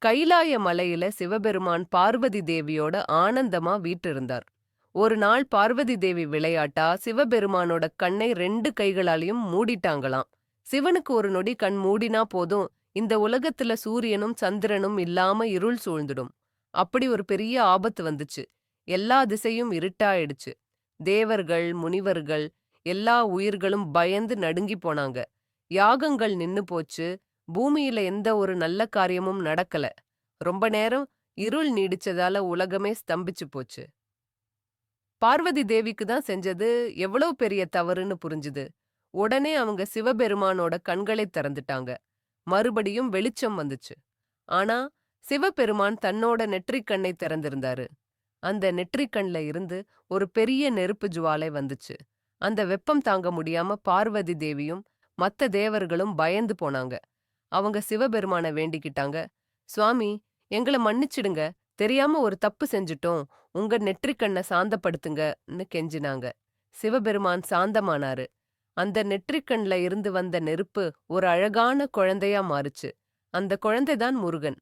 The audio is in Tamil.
கைலாய மலையில சிவபெருமான் பார்வதி தேவியோட ஆனந்தமா வீற்றிருந்தார். ஒரு நாள் பார்வதி தேவி விளையாட்டா சிவபெருமானோட கண்ணை 2 கைகளாலையும் மூடிட்டாங்களாம். சிவனுக்கு ஒரு நொடி கண் மூடினா போதும், இந்த உலகத்துல சூரியனும் சந்திரனும் இல்லாம இருள் சூழ்ந்துடும். அப்படி ஒரு பெரிய ஆபத்து வந்துச்சு. எல்லா திசையும் இருட்டாயிடுச்சு. தேவர்கள், முனிவர்கள், எல்லா உயிர்களும் பயந்து நடுங்கி போனாங்க. யாகங்கள் நின்னு போச்சு. பூமியில எந்த ஒரு நல்ல காரியமும் நடக்கல. ரொம்ப நேரம் இருள் நீடிச்சதால உலகமே ஸ்தம்பிச்சு போச்சு. பார்வதி தேவிக்கு தான் செஞ்சது எவ்வளவு பெரிய தவறுன்னு புரிஞ்சுது. உடனே அவங்க சிவபெருமானோட கண்களை திறந்துட்டாங்க. மறுபடியும் வெளிச்சம் வந்துச்சு. ஆனா சிவபெருமான் தன்னோட நெற்றிக் கண்ணை திறந்திருந்தாரு. அந்த நெற்றிக் கண்ல இருந்து ஒரு பெரிய நெருப்பு ஜுவாலை வந்துச்சு. அந்த வெப்பம் தாங்க முடியாம பார்வதி தேவியும் மத்த தேவர்களும் பயந்து போனாங்க. அவங்க சிவபெருமான வேண்டிக்கிட்டாங்க. சுவாமி, எங்கள மன்னிச்சிடுங்க. தெரியாம ஒரு தப்பு செஞ்சுட்டோம். உங்க நெற்றிக்கண்ண சாந்தப்படுத்துங்கன்னு கெஞ்சினாங்க. சிவபெருமான் சாந்தமானாரு. அந்த நெற்றிக்கண்ல இருந்து வந்த நெருப்பு ஒரு அழகான குழந்தையா மாறுச்சு. அந்த குழந்தைதான் முருகன்.